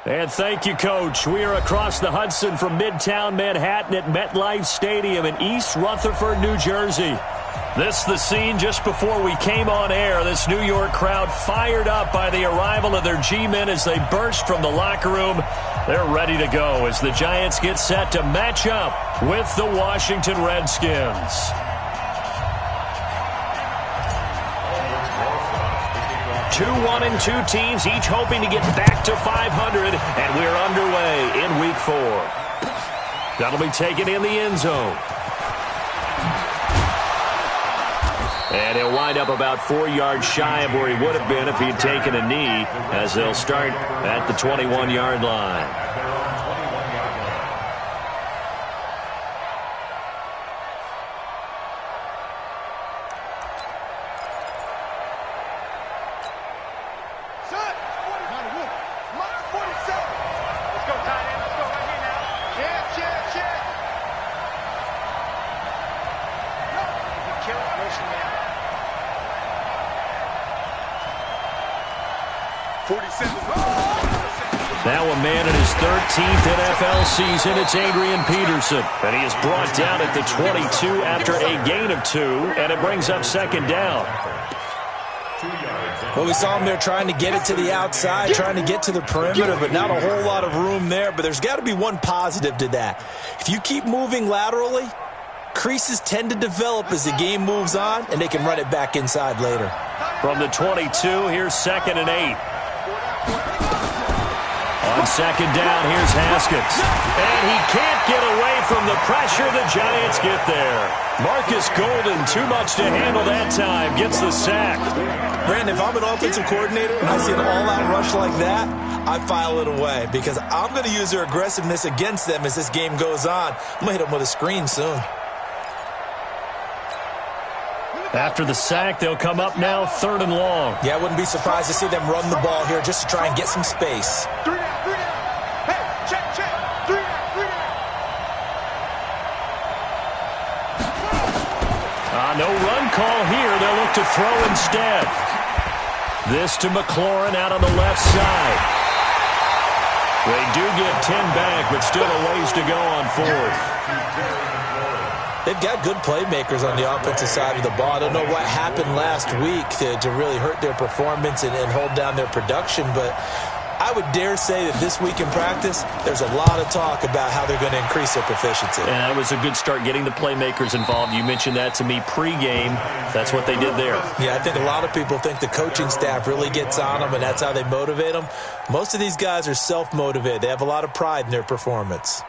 And thank you, Coach. We are across the Hudson from Midtown Manhattan at MetLife Stadium in East Rutherford, New Jersey. This the scene just before we came on air. This New York crowd fired up by the arrival of their G-men as they burst from the locker room. They're ready to go as the Giants get set to match up with the Washington Redskins. Two 1-2 teams, each hoping to get back to 500, and we're underway in Week 4. That'll be taken in the end zone. And he'll wind up about 4 yards shy of where he would have been if he'd taken a knee, as they'll start at the 21-yard line. Now a man in his 13th NFL season, it's Adrian Peterson. And he is brought down at the 22 after a gain of 2, and it brings up second down. Well, we saw him there trying to get it to the outside, trying to get to the perimeter, but not a whole lot of room there. But there's got to be one positive to that. If you keep moving laterally, creases tend to develop as the game moves on, and they can run it back inside later. From the 22, here's 2nd and 8. On second down, here's Haskins. And he can't get away from the pressure. The Giants get there. Marcus Golden, too much to handle that time, gets the sack. Brandon, if I'm an offensive coordinator and I see an all-out rush like that, I file it away because I'm going to use their aggressiveness against them as this game goes on. I'm going to hit them with a screen soon. After the sack, they'll come up now 3rd and long. Yeah, I wouldn't be surprised to see them run the ball here just to try and get some space. No run call here. They'll look to throw instead. This to McLaurin out on the left side. They do get 10 back, but still a ways to go on 4th. They've got good playmakers on the offensive side of the ball. I don't know what happened last week to really hurt their performance and hold down their production, but I would dare say that this week in practice, there's a lot of talk about how they're going to increase their proficiency. And that was a good start getting the playmakers involved. You mentioned that to me pregame. That's what they did there. Yeah, I think a lot of people think the coaching staff really gets on them, and that's how they motivate them. Most of these guys are self-motivated. They have a lot of pride in their performance.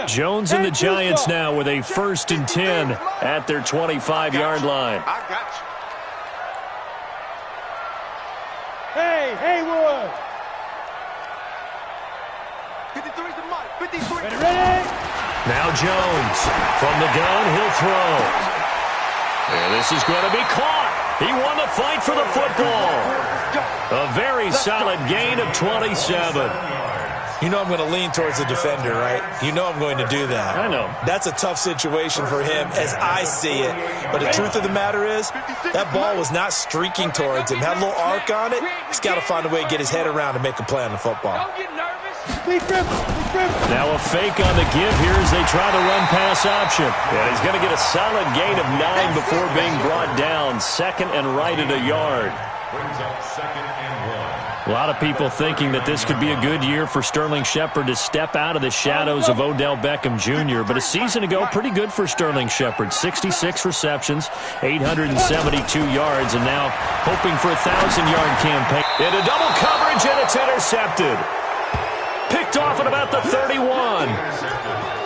Jones and the Giants now with a 1st and 10 at their 25-yard line. I got you. Hey, Haywood. 53's the mic. 53. Ready? Now Jones from the gun, he'll throw. And this is going to be caught. He won the fight for the football. A very solid gain of 27. You know I'm going to lean towards the defender, right? You know I'm going to do that. I know. That's a tough situation for him as I see it. But the truth of the matter is, that ball was not streaking towards him. Had a little arc on it. He's got to find a way to get his head around and make a play on the football. Don't get nervous. Now a fake on the give here as they try the run-pass option. And he's going to get a solid gain of 9 before being brought down. 2nd and right at a yard. Brings up 2nd and 1. A lot of people thinking that this could be a good year for Sterling Shepard to step out of the shadows of Odell Beckham Jr. But a season ago, pretty good for Sterling Shepard. 66 receptions, 872 yards, and now hoping for a 1,000-yard campaign. Into double coverage, and it's intercepted. Picked off at about the 31.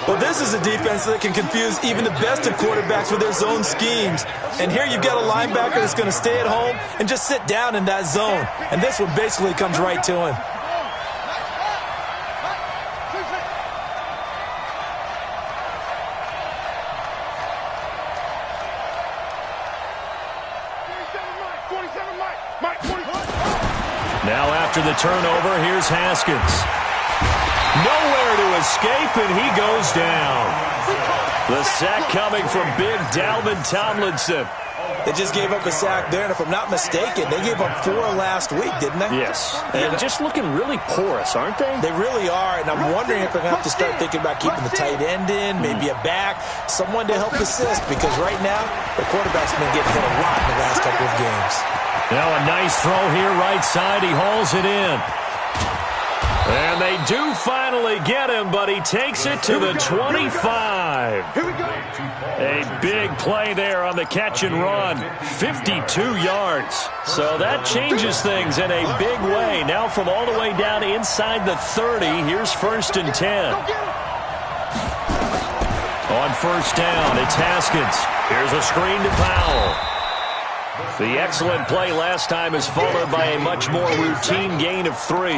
Well, this is a defense that can confuse even the best of quarterbacks with their zone schemes. And here you've got a linebacker that's going to stay at home and just sit down in that zone. And this one basically comes right to him. after the turnover. Here's Haskins. Nowhere to escape, and he goes down. The sack coming from big Dalvin Tomlinson. They just gave up a sack there, and if I'm not mistaken, they gave up 4 last week, didn't they? Yes. And just looking really porous, aren't they? They really are, and I'm wondering if they're going to have to start thinking about keeping the tight end in, maybe a back, someone to help assist, because right now, the quarterback's been getting hit a lot in the last couple of games. Now a nice throw here, right side. He hauls it in. And they do finally get him, but he takes it to the 25. A big play there on the catch and run. 52 yards. So that changes things in a big way. Now from all the way down inside the 30, here's 1st and 10. On 1st down, it's Haskins. Here's a screen to Powell. The excellent play last time is followed by a much more routine gain of 3.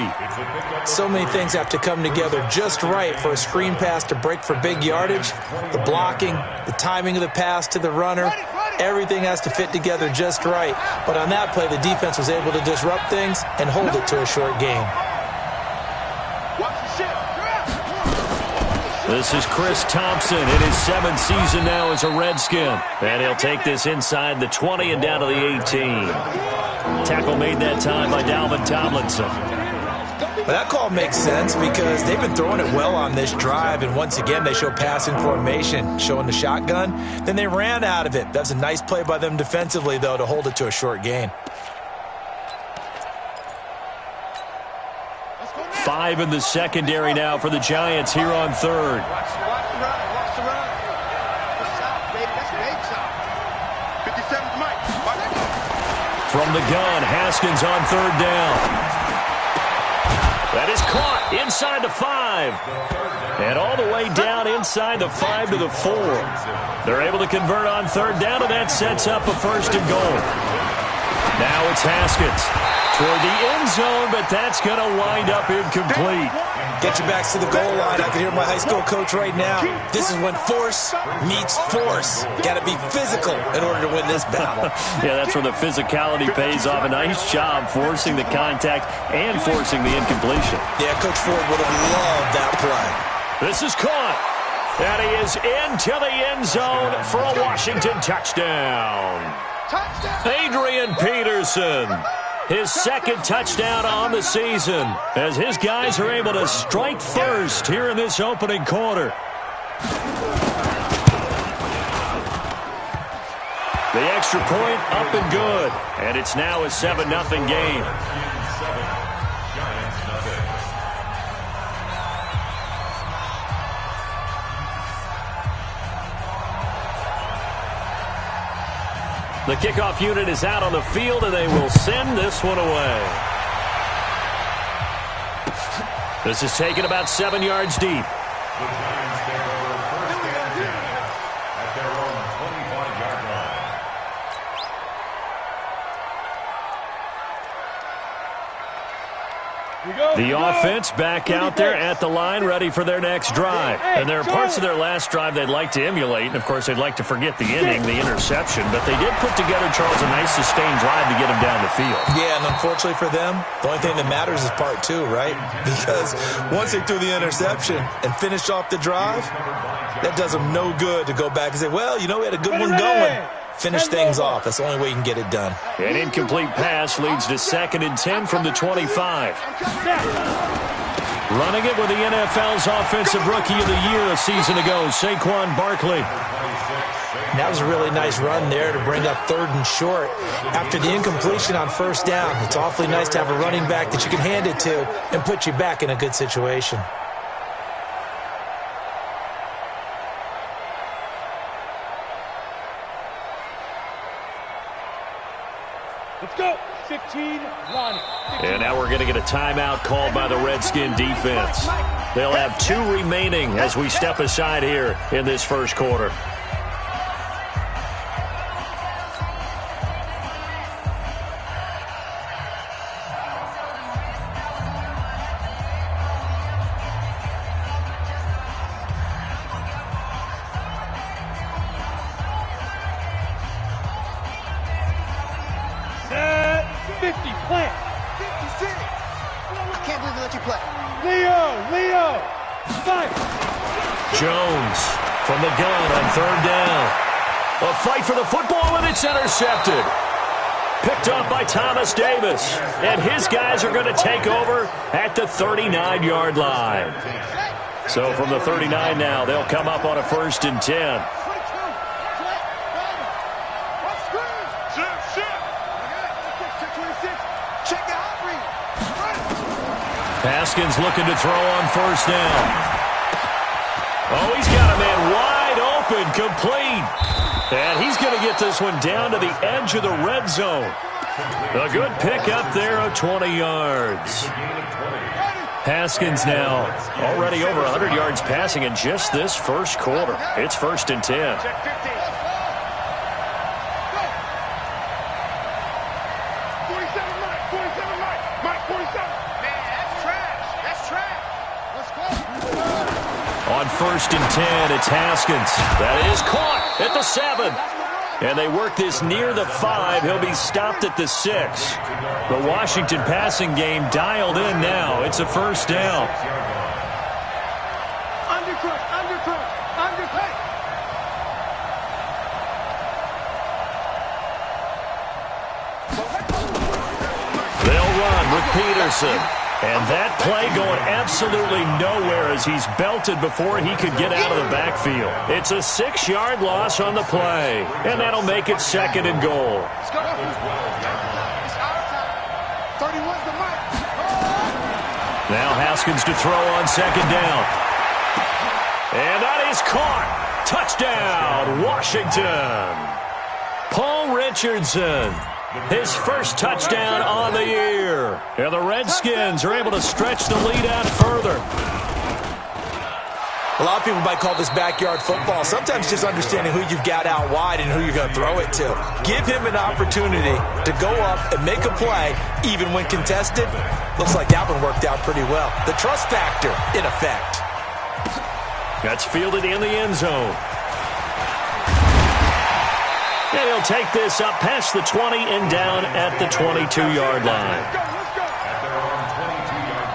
So many things have to come together just right for a screen pass to break for big yardage. The blocking, the timing of the pass to the runner, everything has to fit together just right. But on that play, the defense was able to disrupt things and hold it to a short gain. This is Chris Thompson in his 7th season now as a Redskin. And he'll take this inside the 20 and down to the 18. Tackle made that time by Dalvin Tomlinson. Well, that call makes sense because they've been throwing it well on this drive, and once again they show passing formation, showing the shotgun. Then they ran out of it. That's a nice play by them defensively, though, to hold it to a short gain. 5 in the secondary now for the Giants here on 3rd. Watch the run. Watch the run. What's up, baby? That's great job. 57's Mike. From the gun, Haskins on 3rd down. That is caught inside the 5. And all the way down inside the 5 to the 4. They're able to convert on 3rd down, and that sets up a 1st and goal. Now it's Haskins toward the end zone, but that's going to wind up incomplete. Get your backs to the goal line. I can hear my high school coach right now. This is when force meets force. Got to be physical in order to win this battle. Yeah, that's where the physicality pays off. A nice job forcing the contact and forcing the incompletion. Yeah, Coach Ford would have loved that play. This is caught. And he is into the end zone for a Washington touchdown. Adrian Peterson, his 2nd touchdown on the season, as his guys are able to strike first here in this opening quarter. The extra point up and good, and it's now a 7-0 game. The kickoff unit is out on the field, and they will send this one away. This is taken about 7 yards deep. The Giants take over 1st and 10 at their own 25-yard line. The offense back out there at the line, ready for their next drive. And there are parts of their last drive they'd like to emulate. And, of course, they'd like to forget the inning, the interception. But they did put together, Charles, a nice sustained drive to get them down the field. Yeah, and unfortunately for them, the only thing that matters is part 2, right? Because once they threw the interception and finished off the drive, that does them no good to go back and say, well, you know, we had a good one going. Finish things off. That's the only way you can get it done. An incomplete pass leads to 2nd and 10 from the 25. Running it with the NFL's Offensive Rookie of the Year a season ago, Saquon Barkley. That was a really nice run there to bring up 3rd and short. After the incompletion on 1st down, it's awfully nice to have a running back that you can hand it to and put you back in a good situation. Let's go. 15, 1. And now we're going to get a timeout called by the Redskin defense. They'll have 2 remaining as we step aside here in this 1st quarter. can't believe they let you play. Leo, fight! Jones from the gun on third down. A fight for the football, and it's intercepted. Picked up by Thomas Davis. And his guys are going to take over at the 39-yard line. So from the 39 now, they'll come up on a 1st and 10. Haskins looking to throw on 1st down. Oh, he's got a man wide open, complete. And he's going to get this one down to the edge of the red zone. A good pickup there of 20 yards. Haskins now already over 100 yards passing in just this first quarter. It's 1st and 10. On 1st and 10, it's Haskins. That is caught at the 7. And they work this near the 5. He'll be stopped at the 6. The Washington passing game dialed in now. It's a 1st down. They'll run with Peterson. And that play going absolutely nowhere as he's belted before he could get out of the backfield. It's a 6-yard loss on the play, and that'll make it 2nd and goal. Now Haskins to throw on 2nd down. And that is caught. Touchdown, Washington. Paul Richardson. His first touchdown on the year. And the Redskins are able to stretch the lead out further. A lot of people might call this backyard football. Sometimes just understanding who you've got out wide and who you're going to throw it to. Give him an opportunity to go up and make a play, even when contested. Looks like that one worked out pretty well. The trust factor, in effect. That's fielded in the end zone. And he'll take this up past the 20 and down at the 22-yard line. At their own 22-yard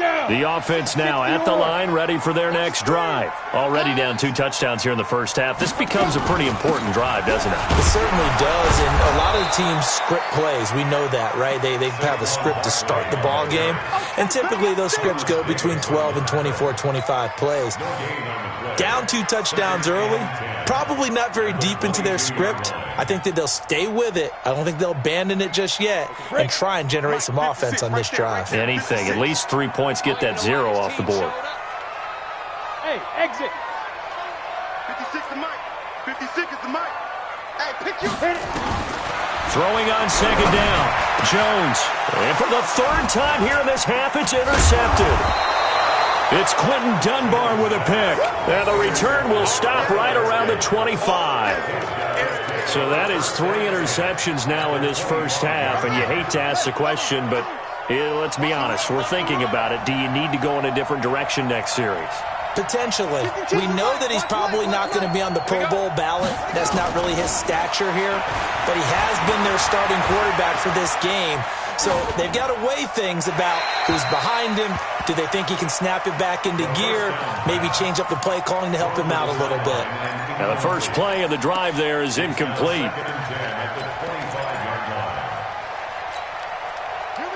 line. The offense now at the line, ready for their next drive. Already down 2 touchdowns here in the first half. This becomes a pretty important drive, doesn't it? It certainly does, and a lot of the teams script plays. We know that, right? They have a script to start the ball game, and typically those scripts go between 12 and 24, 25 plays. Down 2 touchdowns early, probably not very deep into their script. I think that they'll stay with it. I don't think they'll abandon it just yet and try and generate some offense on this drive. Anything, at least 3 points, get that 0 off the board. Hey, exit. 56 the mic. 56 is the mic. Hey, pick you. Throwing on 2nd down. Jones. And for the 3rd time here in this half, it's intercepted. It's Quentin Dunbar with a pick. And the return will stop right around the 25. So that is 3 interceptions now in this first half. And you hate to ask the question, but let's be honest. We're thinking about it. Do you need to go in a different direction next series? Potentially. We know that he's probably not going to be on the Pro Bowl ballot. That's not really his stature here. But he has been their starting quarterback for this game. So they've got to weigh things about who's behind him. Do they think he can snap it back into gear? Maybe change up the play calling to help him out a little bit. Now the first play of the drive there is incomplete.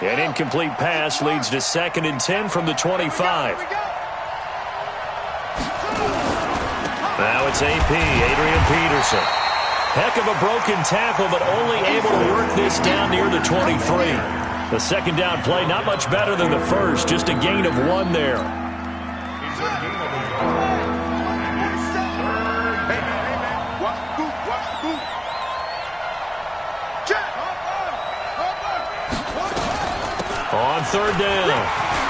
An incomplete pass leads to 2nd and 10 from the 25. Now it's AP, Adrian Peterson. Heck of a broken tackle, but only able to work this down near the 23. The 2nd down play, not much better than the first, just a gain of 1 there. On 3rd down,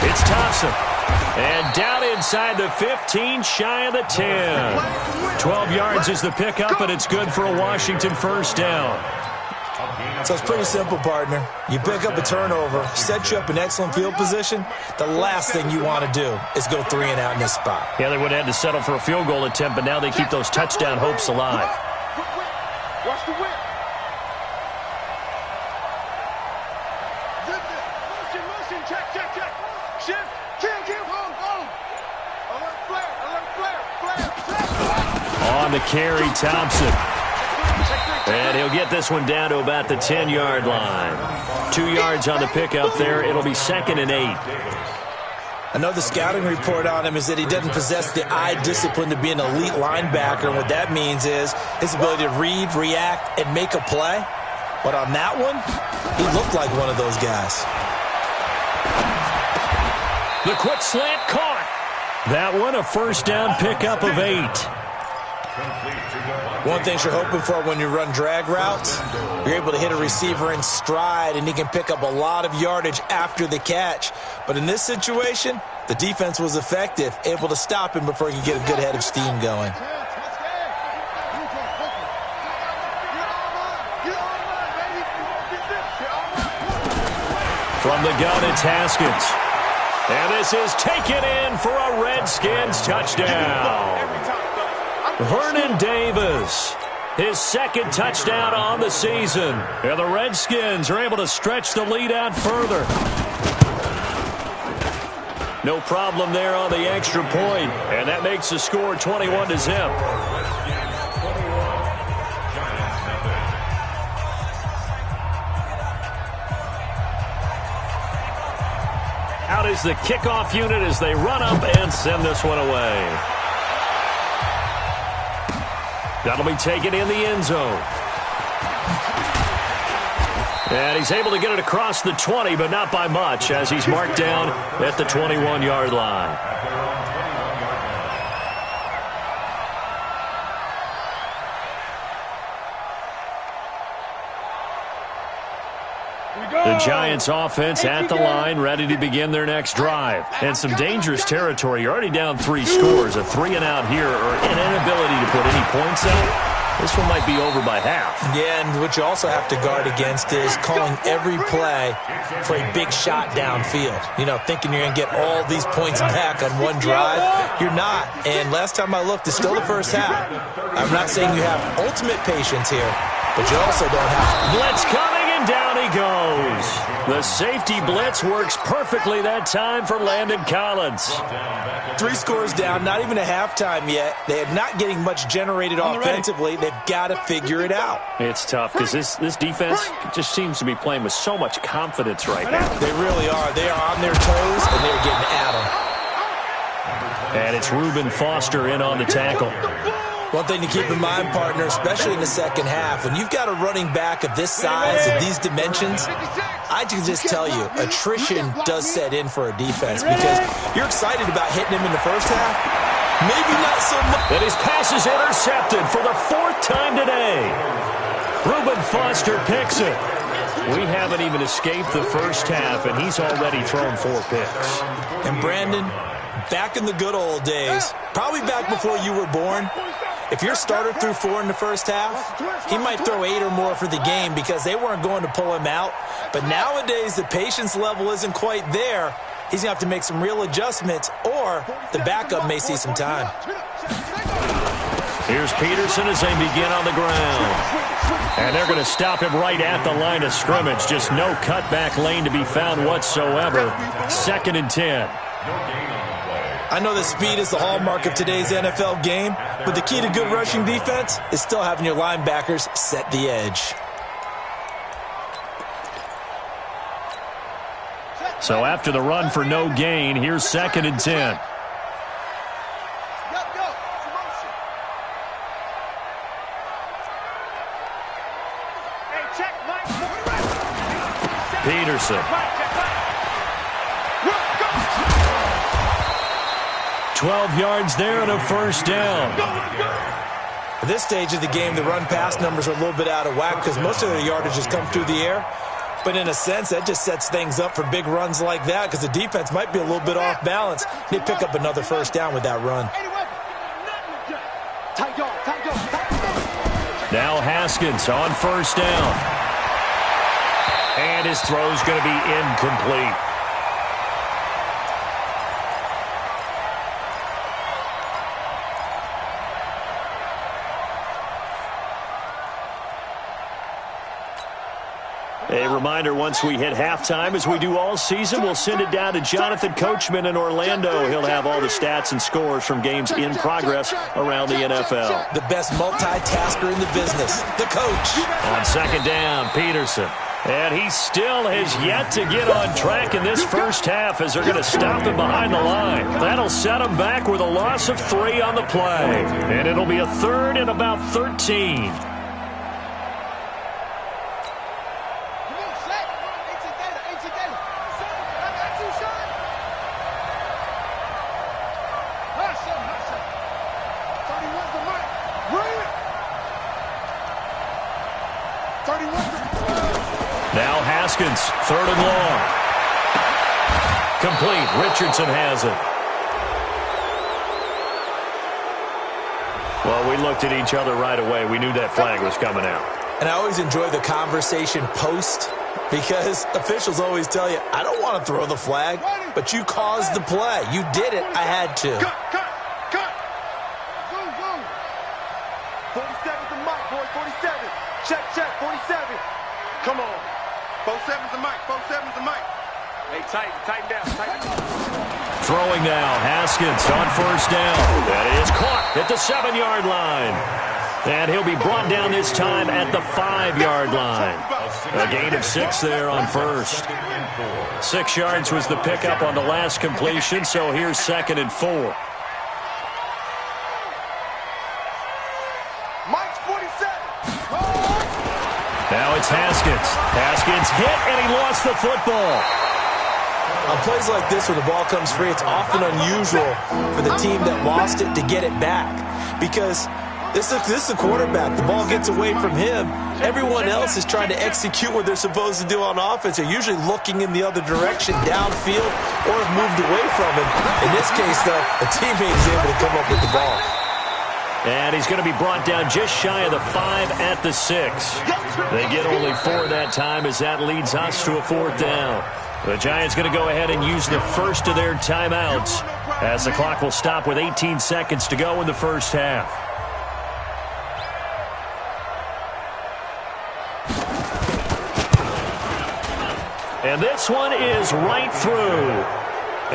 it's Thompson. And down inside the 15, shy of the 10. 12 yards is the pickup, and it's good for a Washington 1st down. So it's pretty simple, partner. You pick up a turnover, set you up in excellent field position. The last thing you want to do is go 3 and out in this spot. Yeah, they would have had to settle for a field goal attempt, but now they keep those touchdown hopes alive. Watch the whip. Motion, check. Shift, kill, hold. Alert flare. On the carry, Thompson. And he'll get this one down to about the 10-yard line. 2 yards on the pickup there. It'll be 2nd and 8. I know the scouting report on him is that he doesn't possess the eye discipline to be an elite linebacker. And what that means is his ability to read, react, and make a play. But on that one, he looked like one of those guys. The quick slant caught. That one, a first down pickup of 8. One thing you're hoping for when you run drag routes, you're able to hit a receiver in stride, and he can pick up a lot of yardage after the catch. But in this situation, the defense was effective, able to stop him before he could get a good head of steam going. From the gun, it's Haskins. And this is taken in for a Redskins touchdown. Vernon Davis, his 2nd touchdown on the season. And the Redskins are able to stretch the lead out further. No problem there on the extra point. And that makes the score 21-0. Out is the kickoff unit as they run up and send this one away. That'll be taken in the end zone. And he's able to get it across the 20, but not by much, as he's marked down at the 21-yard line. The Giants offense at the line, ready to begin their next drive. And some dangerous territory. You're already down 3 scores. A 3-and-out here, or an inability to put any points up. This one might be over by half. Yeah, and what you also have to guard against is calling every play for a big shot downfield. You know, thinking you're going to get all these points back on one drive. You're not. And last time I looked, it's still the first half. I'm not saying you have ultimate patience here, but you also don't have blitz coming, and down he goes. The safety blitz works perfectly that time for Landon Collins. 3 scores down, not even a halftime yet. They are not getting much generated offensively. They've got to figure it out. It's tough because this defense just seems to be playing with so much confidence right now. They really are. They are on their toes, and they're getting at them. And it's Reuben Foster in on the tackle. One thing to keep in mind, partner, especially in the second half, when you've got a running back of this size and these dimensions, I can just tell you, attrition does set in for a defense because you're excited about hitting him in the first half. Maybe not so much. And his pass is intercepted for the 4th time today. Reuben Foster picks it. We haven't even escaped the first half, and he's already thrown 4 picks. And Brandon, back in the good old days, probably back before you were born, if your starter threw 4 in the first half, he might throw 8 or more for the game because they weren't going to pull him out. But nowadays, the patience level isn't quite there. He's going to have to make some real adjustments, or the backup may see some time. Here's Peterson as they begin on the ground. And they're going to stop him right at the line of scrimmage. Just no cutback lane to be found whatsoever. 2nd and 10. I know that speed is the hallmark of today's NFL game, but the key to good rushing defense is still having your linebackers set the edge. So after the run for no gain, here's 2nd and 10. Peterson. 12 yards there and a first down. At this stage of the game, the run-pass numbers are a little bit out of whack because most of their yardage has come through the air. But in a sense, that just sets things up for big runs like that because the defense might be a little bit off balance. They pick up another first down with that run. Now Haskins on first down. And his throw's going to be incomplete. A reminder, once we hit halftime, as we do all season, we'll send it down to Jonathan Coachman in Orlando. He'll have all the stats and scores from games in progress around the NFL. The best multitasker in the business, the coach. On second down, Peterson. And he still has yet to get on track in this first half as they're going to stop him behind the line. That'll set him back with a loss of 3 on the play. And it'll be a third and about 13. Now Haskins, 3rd and long. Complete. Richardson has it. Well, we looked at each other right away. We knew that flag was coming out. And I always enjoy the conversation post because officials always tell you, I don't want to throw the flag, but you caused the play. You did it. I had to. Cut. 47's the mic, boy. 47. Check. 47. Come on. 47's the mic. 47's the mic. Hey, tighten down. Throwing now. Haskins on first down. That is caught at the 7-yard line. And he'll be brought down this time at the 5-yard line. A gain of 6 there on first. 6 yards was the pickup on the last completion, so here's 2nd and 4. Mike's 47. Now it's Haskins. Haskins hit, and he lost the football. On plays like this where the ball comes free, it's often unusual for the team that lost it to get it back. Because this is the quarterback. The ball gets away from him. Everyone else is trying to execute what they're supposed to do on offense. They're usually looking in the other direction, downfield, or have moved away from him. In this case, though, a teammate is able to come up with the ball. And he's going to be brought down just shy of the 5 at the 6. They get only 4 that time as that leads us to a 4th down. The Giants going to go ahead and use the first of their timeouts as the clock will stop with 18 seconds to go in the first half. And this one is right through.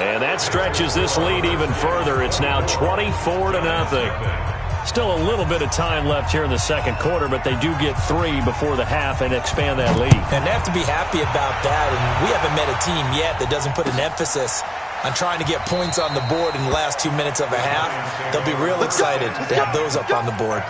And that stretches this lead even further. It's now 24-0. Still a little bit of time left here in the second quarter, but they do get 3 before the half and expand that lead. And they have to be happy about that. And we haven't met a team yet that doesn't put an emphasis on trying to get points on the board in the last 2 minutes of a half. They'll be real excited to have those up on the board.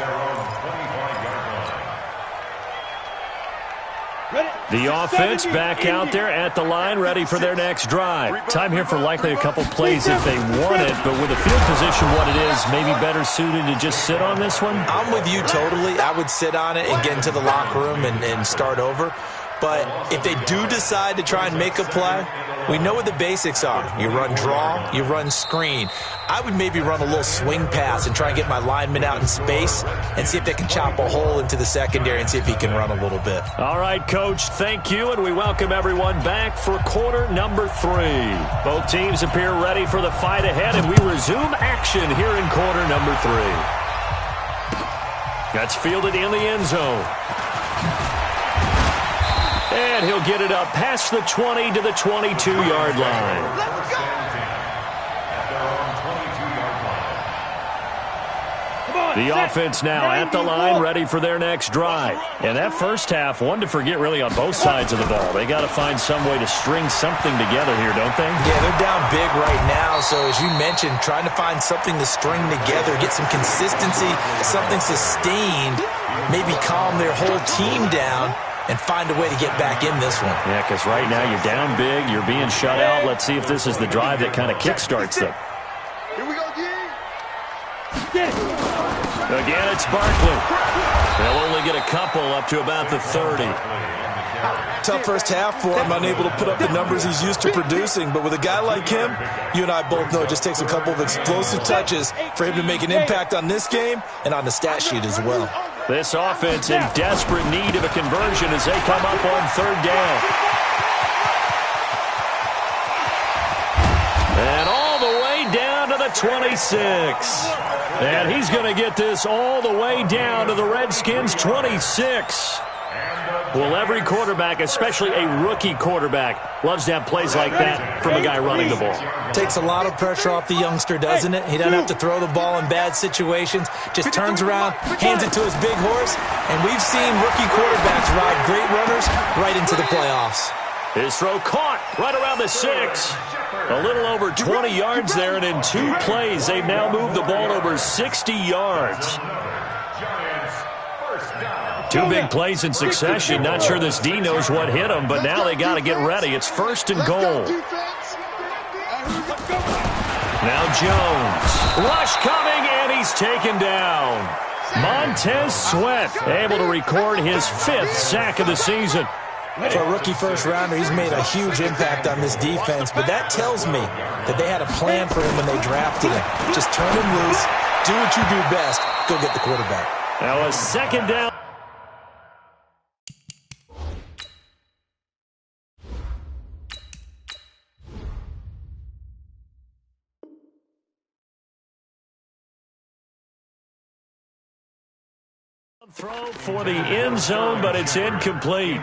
The offense back out there at the line, ready for their next drive. Time here for likely a couple plays if they want it, but with the field position what it is, maybe better suited to just sit on this one? I'm with you totally. I would sit on it and get into the locker room and start over. But if they do decide to try and make a play, we know what the basics are. You run draw, you run screen. I would maybe run a little swing pass and try and get my lineman out in space and see if they can chop a hole into the secondary and see if he can run a little bit. All right, Coach, thank you, and we welcome everyone back for quarter number 3. Both teams appear ready for the fight ahead, and we resume action here in quarter number 3. That's fielded in the end zone. And he'll get it up past the 20 to the 22-yard line. Let's go. The offense now at the line, ready for their next drive. And that first half, one to forget really on both sides of the ball. They got to find some way to string something together here, don't they? Yeah, they're down big right now. So as you mentioned, trying to find something to string together, get some consistency, something sustained, maybe calm their whole team down and find a way to get back in this one. Yeah, because right now you're down big, you're being shut out. Let's see if this is the drive that kind of kickstarts them. Here we go, G. Again, it's Barkley. They'll only get a couple up to about the 30. Tough first half for him, unable to put up the numbers he's used to producing. But with a guy like him, you and I both know it just takes a couple of explosive touches for him to make an impact on this game and on the stat sheet as well. This offense in desperate need of a conversion as they come up on third down. And all the way down to the 26. And he's going to get this all the way down to the Redskins' 26. Well, every quarterback, especially a rookie quarterback, loves to have plays like that from a guy running the ball. Takes a lot of pressure off the youngster, doesn't it? He doesn't have to throw the ball in bad situations. Just turns around, hands it to his big horse, and we've seen rookie quarterbacks ride great runners right into the playoffs. His throw caught right around the 6. A little over 20 yards there, and in 2 plays, they've now moved the ball over 60 yards. 2 big plays in succession. Not sure this D knows what hit him, but now they got to get ready. It's 1st and goal. Now Jones. Rush coming, and he's taken down. Montez Sweat able to record his 5th sack of the season. For a rookie first-rounder, he's made a huge impact on this defense, but that tells me that they had a plan for him when they drafted him. Just turn him loose, do what you do best, go get the quarterback. Now a 2nd down. Throw for the end zone, but it's incomplete.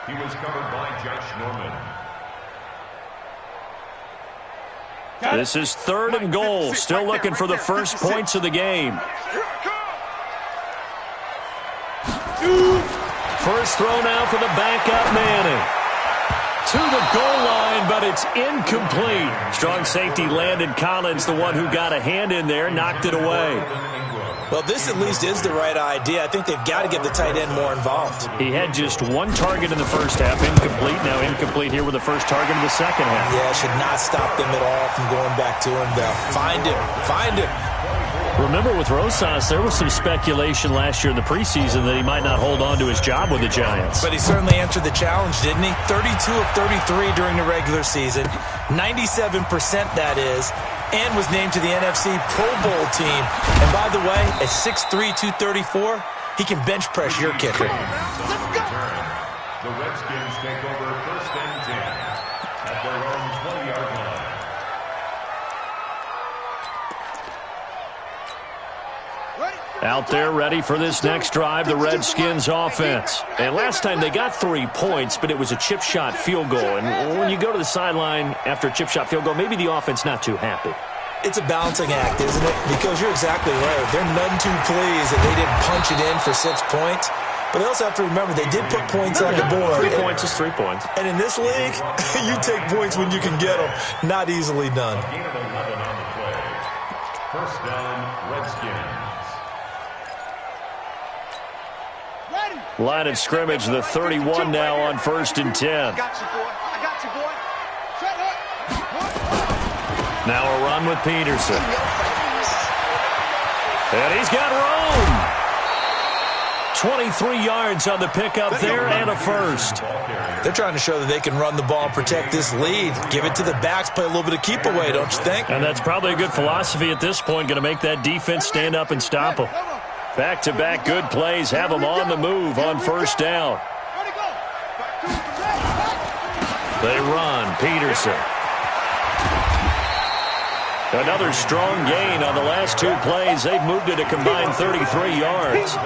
He was covered by Josh Norman. This is 3rd and goal. Still looking for the first points of the game. First throw now for the backup Manning. To the goal line, but it's incomplete. Strong safety Landon Collins, the one who got a hand in there, knocked it away. Well, this at least is the right idea. I think they've got to get the tight end more involved. He had just 1 target in the first half, incomplete. Now incomplete here with the first target of the second half. Yeah, should not stop them at all from going back to him, though. Find him. Remember, with Rosas, there was some speculation last year in the preseason that he might not hold on to his job with the Giants. But he certainly answered the challenge, didn't he? 32 of 33 during the regular season, 97% that is, and was named to the NFC Pro Bowl team. And by the way, at 6'3", 234, he can bench press your kicker. The Redskins take over 1st and 10 at their own 20-yard line. Out there ready for this next drive, the Redskins offense. And last time they got 3 points, but it was a chip shot field goal. And when you go to the sideline after a chip shot field goal, maybe the offense not too happy. It's a balancing act, isn't it? Because you're exactly right. They're none too pleased that they didn't punch it in for 6 points. But they also have to remember they did put points on the board. 3 points is 3 points. And in this league, you take points when you can get them. Not easily done. Gain of 11 on the play. 1st down, Redskins. Line of scrimmage, the 31 now on 1st and 10. I got you, boy. I got you, boy. Shut up. Now a run with Peterson. And he's got room. 23 yards on the pickup there and a first. They're trying to show that they can run the ball and protect this lead. Give it to the backs, play a little bit of keep away, don't you think? And that's probably a good philosophy at this point, going to make that defense stand up and stop them. Back-to-back good plays have them on the move on 1st down. They run. Peterson. Another strong gain on the last 2 plays. They've moved it a combined 33 yards.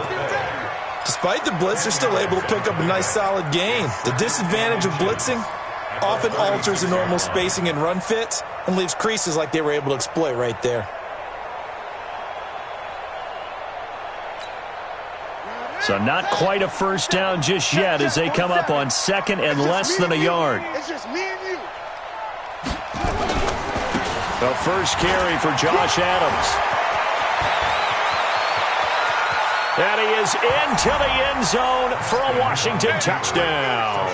Despite the blitz, they're still able to pick up a nice solid gain. The disadvantage of blitzing often alters the normal spacing and run fits and leaves creases like they were able to exploit right there. So not quite a first down just yet as they come up on 2nd and less than a yard. It's just me and you. The first carry for Josh Adams. And he is into the end zone for a Washington touchdown.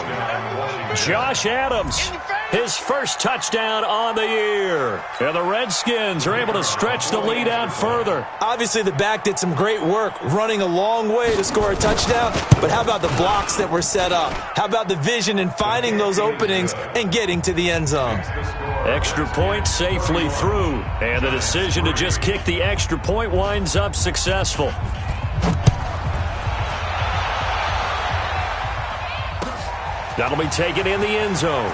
Josh Adams, his first touchdown on the year. And the Redskins are able to stretch the lead out further. Obviously, the back did some great work running a long way to score a touchdown. But how about the blocks that were set up? How about the vision in finding those openings and getting to the end zone? Extra point safely through. And the decision to just kick the extra point winds up successful. That'll be taken in the end zone.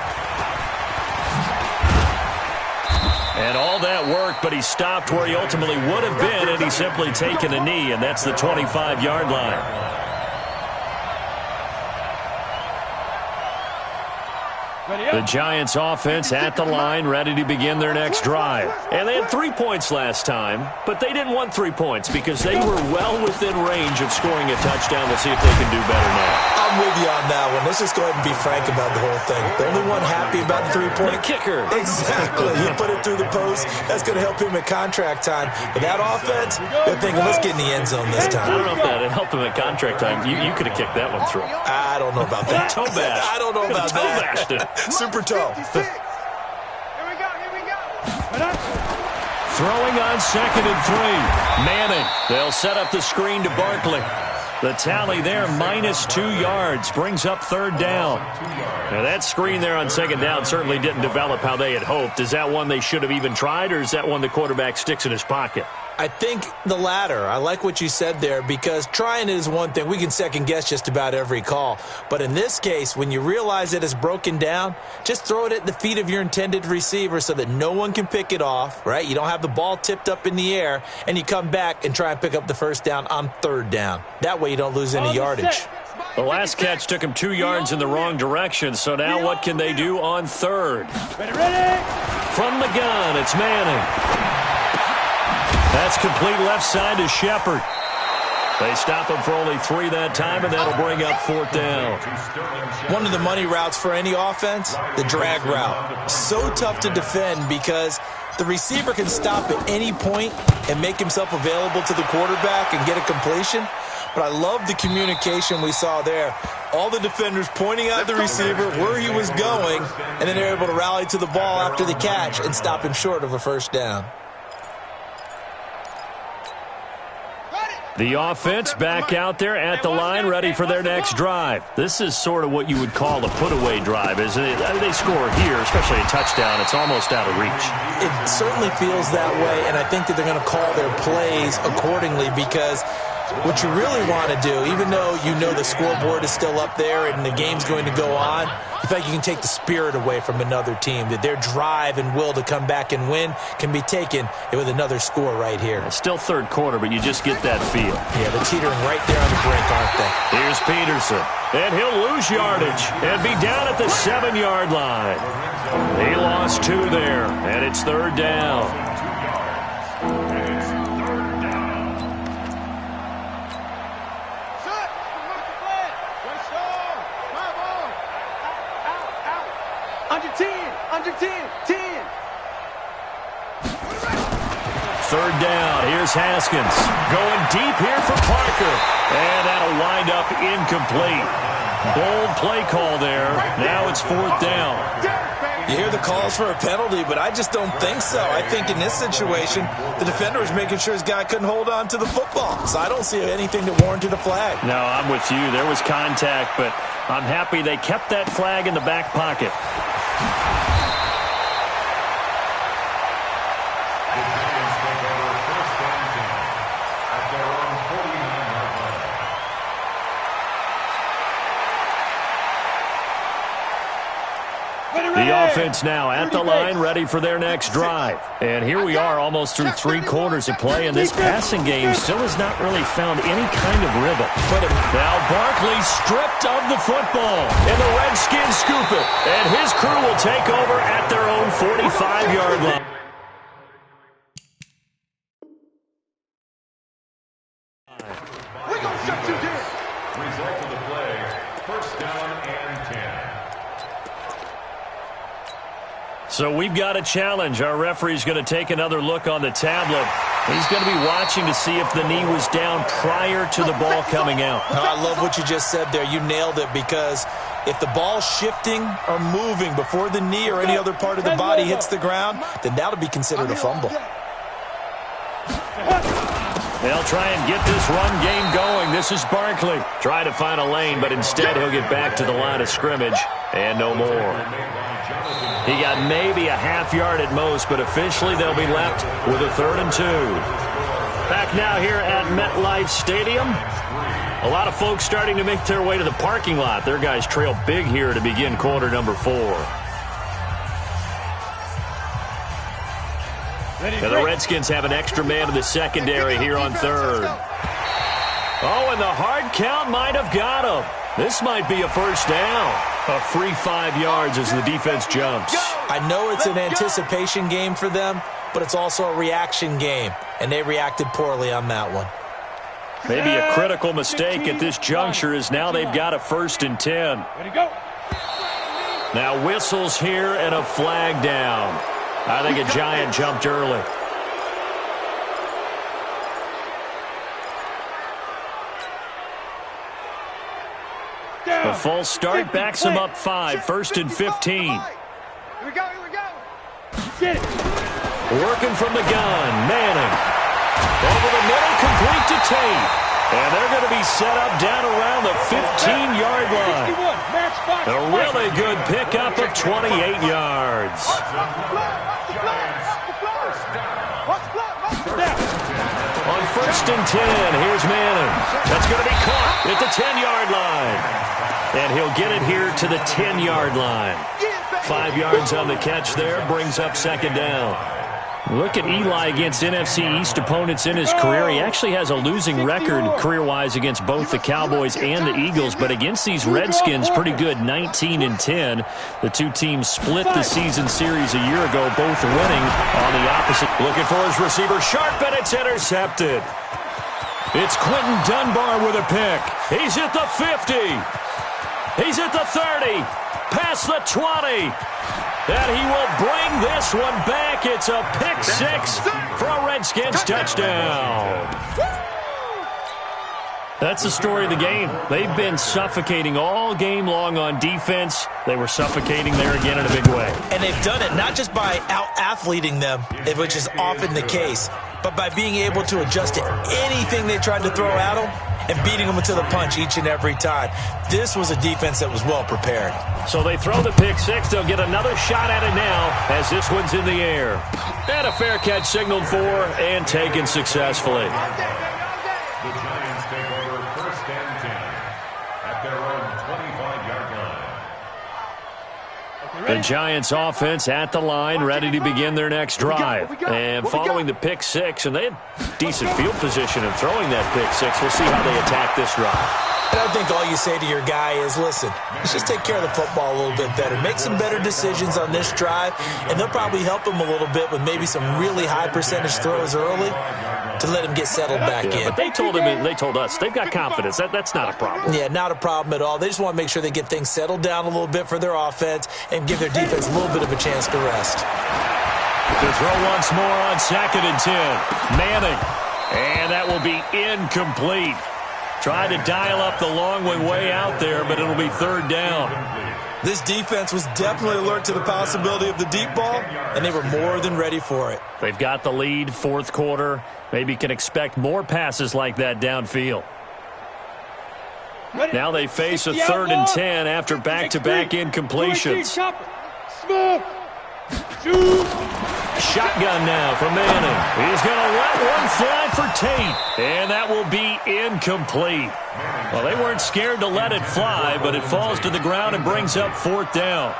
And all that work, but he stopped where he ultimately would have been, and he's simply taken a knee, and that's the 25-yard line. The Giants offense at the line, ready to begin their next drive. And they had 3 points last time, but they didn't want 3 points because they were well within range of scoring a touchdown. We'll see if they can do better now. I'm with you on that one. Let's just go ahead and be frank about the whole thing. The only one happy about the 3-point. The kicker. Exactly. You put it through the post. That's going to help him at contract time. But that offense, they're thinking, let's get in the end zone this time. I don't know if that helped him at contract time. You could have kicked that one through. I don't know about that. Toe bash. I don't know about toe bashed it. Super toe. Here we go. Throwing on 2nd and 3. Manning. They'll set up the screen to Barkley. The tally there, -2 yards, brings up 3rd down. Now that screen there on 2nd down certainly didn't develop how they had hoped. Is that one they should have even tried, or is that one the quarterback sticks in his pocket? I think the latter. I like what you said there, because trying is one thing. We can second-guess just about every call. But in this case, when you realize it is broken down, just throw it at the feet of your intended receiver so that no one can pick it off, right? You don't have the ball tipped up in the air, and you come back and try and pick up the 1st down on 3rd down. That way you don't lose any yardage. The last catch took him 2 yards in the wrong direction, so now what can they do on 3rd? Ready? From the gun, it's Manning. That's complete left side to Shepard. They stop him for only 3 that time, and that'll bring up 4th down. One of the money routes for any offense, the drag route. So tough to defend because the receiver can stop at any point and make himself available to the quarterback and get a completion. But I love the communication we saw there. All the defenders pointing out the receiver where he was going, and then they're able to rally to the ball after the catch and stop him short of a 1st down. The offense back out there at the line, ready for their next drive. This is sort of what you would call a put-away drive, isn't it? They score here, especially a touchdown. It's almost out of reach. It certainly feels that way, and I think that they're going to call their plays accordingly, because what you really want to do, even though you know the scoreboard is still up there and the game's going to go on, you feel like you can take the spirit away from another team, that their drive and will to come back and win can be taken with another score right here. It's still 3rd quarter, but you just get that feel. Yeah, they're teetering right there on the brink, aren't they? Here's Peterson, and he'll lose yardage and be down at the 7-yard line. He lost 2 there, and it's 3rd down. Under 10. 3rd down. Here's Haskins. Going deep here for Parker. And that'll wind up incomplete. Bold play call there. Now it's 4th down. You hear the calls for a penalty, but I just don't think so. I think in this situation, the defender was making sure his guy couldn't hold on to the football. So I don't see anything that warranted a flag. No, I'm with you. There was contact, but I'm happy they kept that flag in the back pocket. The offense now at the line, ready for their next drive. And here we are almost through 3 quarters of play, and this passing game still has not really found any kind of rhythm. Now Barkley stripped of the football, and the Redskins scoop it. And his crew will take over at their own 45-yard line. We're going to shut you down. Result of the play, 1st down and 10. So we've got a challenge. Our referee's going to take another look on the tablet. He's going to be watching to see if the knee was down prior to the ball coming out. I love what you just said there. You nailed it, because if the ball's shifting or moving before the knee or any other part of the body hits the ground, then that'll be considered a fumble. They'll try and get this run game going. This is Barkley. Try to find a lane, but instead he'll get back to the line of scrimmage and no more. He got maybe a half yard at most, but officially they'll be left with a 3rd and 2. Back now here at MetLife Stadium. A lot of folks starting to make their way to the parking lot. Their guys trail big here to begin quarter number 4. Now the Redskins have an extra man in the secondary here on 3rd. Oh, and the hard count might have got him. This might be a 1st down. A free 5 yards as the defense jumps. I know it's an anticipation game for them, but it's also a reaction game, and they reacted poorly on that one. Maybe a critical mistake at this juncture is now they've got a 1st and 10. Ready, go. Now whistles here and a flag down. I think a Giant jumped early. A false start backs him up 5, 1st and 15. Here we go, here we go. Get it. Working from the gun, Manning. Over the middle, complete to Tate. And they're going to be set up down around the 15-yard line. 61, match box. A really good pickup of 28 yards. On 1st and 10, here's Manning. That's going to be caught at the 10-yard line. And he'll get it here to the 10-yard line. 5 yards on the catch there, brings up 2nd down. Look at Eli against NFC East opponents in his career. He actually has a losing record career-wise against both the Cowboys and the Eagles, but against these Redskins, pretty good, 19-10. The two teams split the season series a year ago, both winning on the opposite. Looking for his receiver, Sharp, and it's intercepted. It's Quentin Dunbar with a pick. He's at the 50. He's at the 30. Past the 20. And he will bring this one back. It's a pick 6 for a Redskins touchdown. That's the story of the game. They've been suffocating all game long on defense. They were suffocating there again in a big way. And they've done it not just by out-athleting them, which is often the case, but by being able to adjust to anything they tried to throw at them and beating them to the punch each and every time. This was a defense that was well prepared. So they throw the pick 6. They'll get another shot at it now as this one's in the air. And a fair catch signaled for and taken successfully. The Giants take over 1st and 10 at their own 25-yard line. The Giants offense at the line, ready to begin their next drive. And following the pick 6, and they had decent field position in throwing that pick 6. We'll see how they attack this drive. And I think all you say to your guy is, listen, let's just take care of the football a little bit better. Make some better decisions on this drive, and they'll probably help him a little bit with maybe some really high percentage throws early to let him get settled back in. But they told him, they told us, they've got confidence. That's not a problem. Yeah, not a problem at all. They just want to make sure they get things settled down a little bit for their offense and give their defense a little bit of a chance to rest. To throw once more on 2nd and 10. Manning. And that will be incomplete. Tried to dial up the long way out there, but it'll be 3rd down. This defense was definitely alert to the possibility of the deep ball, and they were more than ready for it. They've got the lead, 4th quarter. Maybe can expect more passes like that downfield. Now they face a 3rd and 10 after back-to-back incompletions. Smoke. Shoot. Shotgun now for Manning. He's going to let one fly for Tate. And that will be incomplete. Well, they weren't scared to let it fly, but it falls to the ground and brings up 4th down.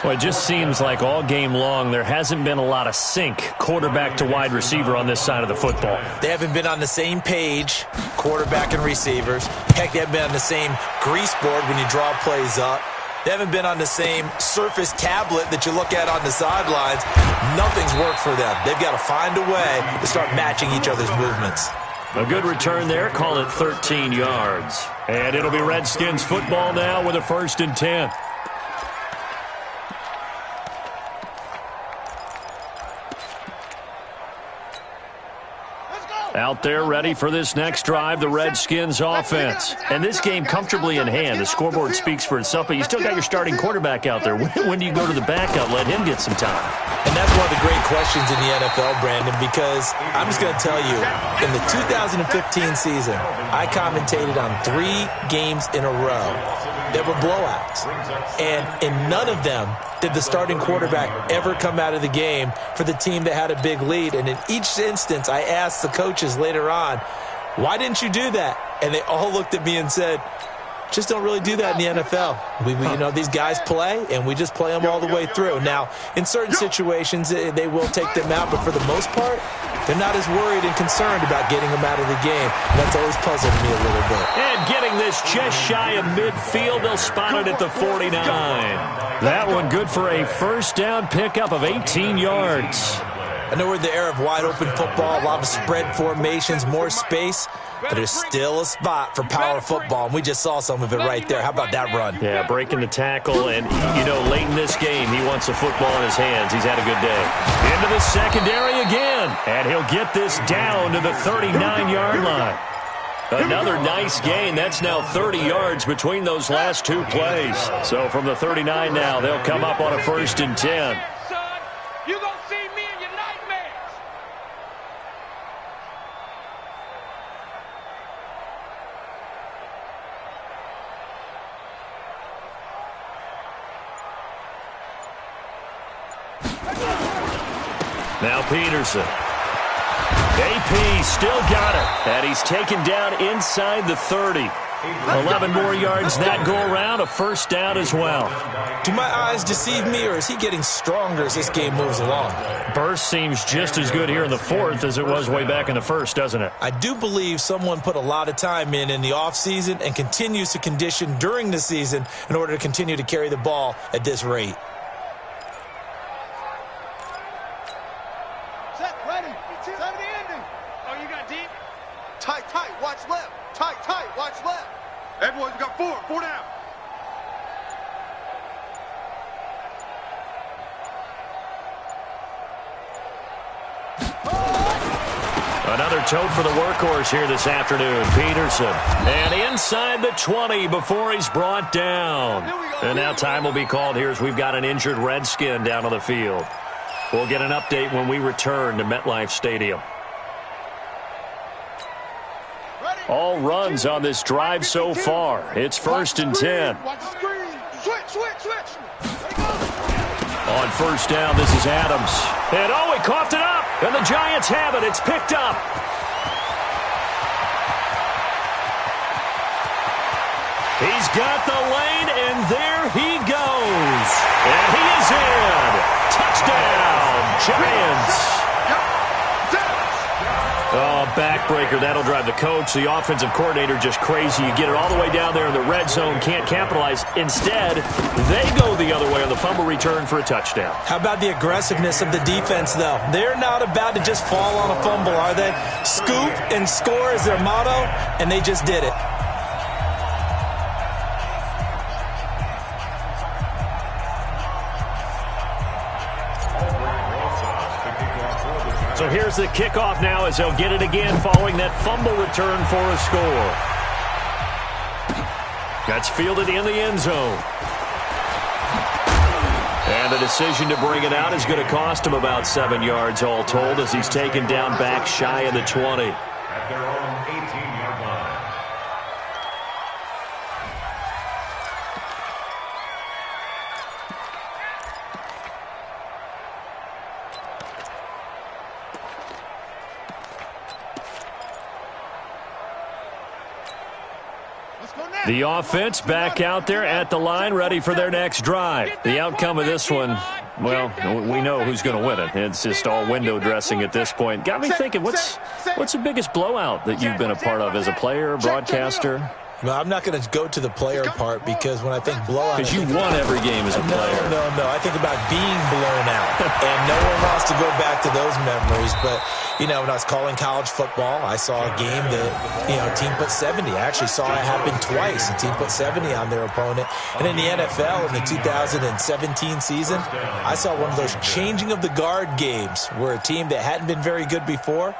Well, it just seems like all game long there hasn't been a lot of sync quarterback to wide receiver on this side of the football. They haven't been on the same page, quarterback and receivers. Heck, they haven't been on the same grease board when you draw plays up. They haven't been on the same Surface tablet that you look at on the sidelines. Nothing's worked for them. They've got to find a way to start matching each other's movements. A good return there. Call it 13 yards. And it'll be Redskins football now with a 1st and 10. Out there ready for this next drive, the Redskins offense. And this game comfortably in hand. The scoreboard speaks for itself, but you still got your starting quarterback out there. When do you go to the backup? Let him get some time. And that's one of the great questions in the NFL, Brandon, because I'm just going to tell you, in the 2015 season, I commentated on 3 games in a row that were blowouts. And in none of them did the starting quarterback ever come out of the game for the team that had a big lead. And in each instance, I asked the coaches later on, why didn't you do that? And they all looked at me and said, just don't really do that in the NFL. These guys play, and we just play them all the way through. Now, in certain situations, they will take them out, but for the most part, they're not as worried and concerned about getting them out of the game. And that's always puzzled me a little bit. And getting this just shy of midfield, they'll spot it at the 49. That one good for a first down pickup of 18 yards. I know we're in the era of wide-open football, a lot of spread formations, more space, but there's still a spot for power football, and we just saw some of it right there. How about that run? Yeah, breaking the tackle, and, late in this game, he wants the football in his hands. He's had a good day. Into the secondary again, and he'll get this down to the 39-yard line. Another nice gain. That's now 30 yards between those last two plays. So from the 39 now, they'll come up on a 1st and 10. You gonna see me in your nightmares. Now Peterson. AP still got it, and he's taken down inside the 30. 11 more yards that go around, a first down as well. Do my eyes deceive me, or is he getting stronger as this game moves along? Burst seems just as good here in the 4th as it was way back in the 1st, doesn't it? I do believe someone put a lot of time in the offseason and continues to condition during the season in order to continue to carry the ball at this rate. Set, ready. Set the ending. Oh, you got deep? Tight, watch left. Tight, watch left. Everyone's got 4 down. Another tote for the workhorse here this afternoon, Peterson. And inside the 20 before he's brought down. And now time will be called here as we've got an injured Redskin down on the field. We'll get an update when we return to MetLife Stadium. All runs on this drive so far. It's 1st and 10. Watch the screen. Switch. On 1st down, this is Adams. And he coughed it up. And the Giants have it. It's picked up. He's got the lane, and there he goes. And he is in. Touchdown, Giants. Oh, backbreaker. That'll drive the coach, the offensive coordinator, just crazy. You get it all the way down there in the red zone, can't capitalize. Instead, they go the other way on the fumble return for a touchdown. How about the aggressiveness of the defense, though? They're not about to just fall on a fumble, are they? Scoop and score is their motto, and they just did it. So here's the kickoff now as they'll get it again following that fumble return for a score. That's fielded in the end zone. And the decision to bring it out is going to cost him about 7 yards all told as he's taken down back shy of the 20. At their own 18-yard line. The offense back out there at the line, ready for their next drive. The outcome of this one, well, we know who's going to win it. It's just all window dressing at this point. Got me thinking, what's the biggest blowout that you've been a part of as a player, broadcaster? Well, I'm not going to go to the player part because when I think blowout... Because you won every game as a player. No. I think about being blown out. And no one wants to go back to those memories. But, when I was calling college football, I saw a game that, a team put 70. I actually saw it happen twice. A team put 70 on their opponent. And in the NFL, in the 2017 season, I saw one of those changing of the guard games where a team that hadn't been very good before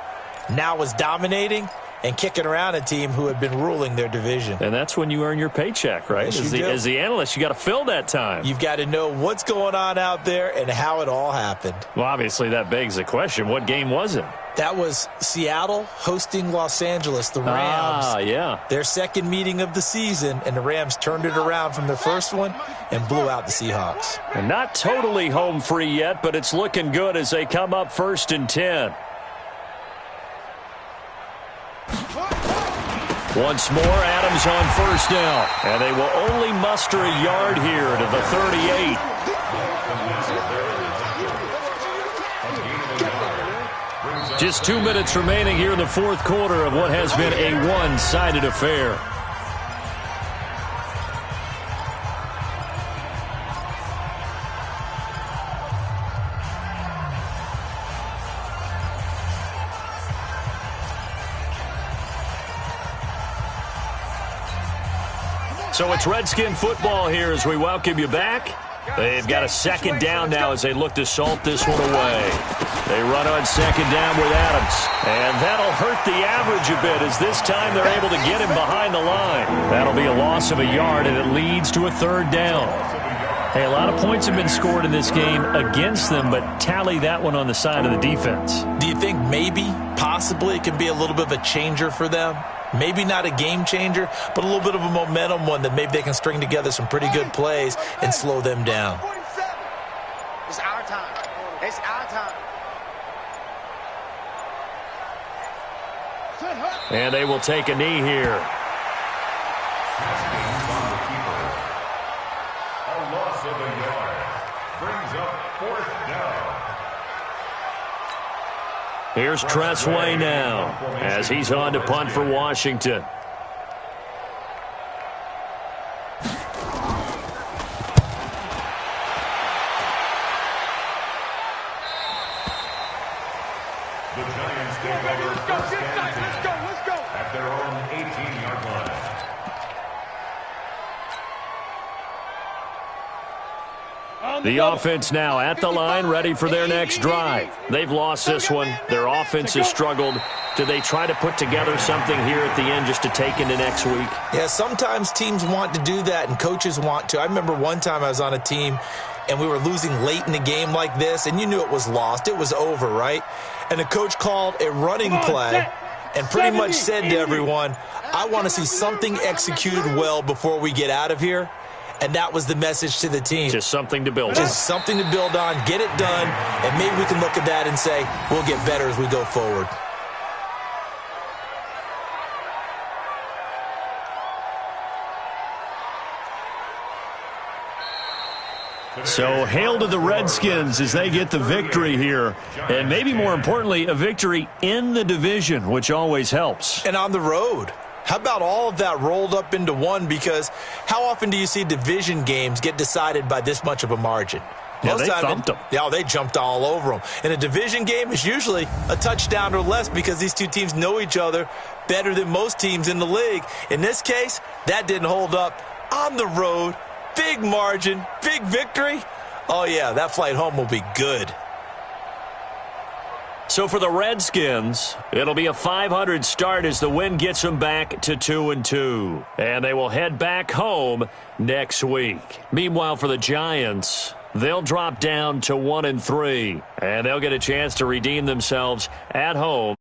now was dominating and kicking around a team who had been ruling their division. And that's when you earn your paycheck, right? Yes, as the analyst, you got to fill that time. You've got to know what's going on out there and how it all happened. Well, obviously, that begs the question, what game was it? That was Seattle hosting Los Angeles, the Rams. Ah, yeah. Their second meeting of the season, and the Rams turned it around from their first one and blew out the Seahawks. And not totally home free yet, but it's looking good as they come up 1st and 10. Once more, Adams on first down. And they will only muster a yard here to the 38. Just 2 minutes remaining here in the fourth quarter of what has been a one-sided affair. So it's Redskin football here as we welcome you back. They've got a second down now as they look to salt this one away. They run on second down with Adams. And that'll hurt the average a bit as this time they're able to get him behind the line. That'll be a loss of a yard, and it leads to a third down. Hey, a lot of points have been scored in this game against them, but tally that one on the side of the defense. Do you think maybe, possibly, it can be a little bit of a changer for them? Maybe not a game changer, but a little bit of a momentum one that maybe they can string together some pretty good plays and slow them down. It's our time. It's our time. And they will take a knee here. A loss of a yard brings up fourth down. Here's Tressway now as he's on to punt for Washington. The Giants take over first and 10 at their own 18-yard line. The offense now at the line, ready for their next drive. They've lost this one. Their offense has struggled. Do they try to put together something here at the end just to take into next week? Yeah, sometimes teams want to do that and coaches want to. I remember one time I was on a team and we were losing late in a game like this, and you knew it was lost. It was over, right? And the coach called a running play and pretty much said to everyone, I want to see something executed well before we get out of here. And that was the message to the team. Just something to build on. Just something to build on, get it done, and maybe we can look at that and say, we'll get better as we go forward. So hail to the Redskins as they get the victory here. And maybe more importantly, a victory in the division, which always helps. And on the road. How about all of that rolled up into one? Because how often do you see division games get decided by this much of a margin? Yeah, they thumped them. Yeah, they jumped all over them. And a division game is usually a touchdown or less because these two teams know each other better than most teams in the league. In this case, that didn't hold up. On the road, big margin, big victory. Oh, yeah, that flight home will be good. So for the Redskins, it'll be a 500 start as the win gets them back to 2-2. And they will head back home next week. Meanwhile, for the Giants, they'll drop down to 1-3. And they'll get a chance to redeem themselves at home.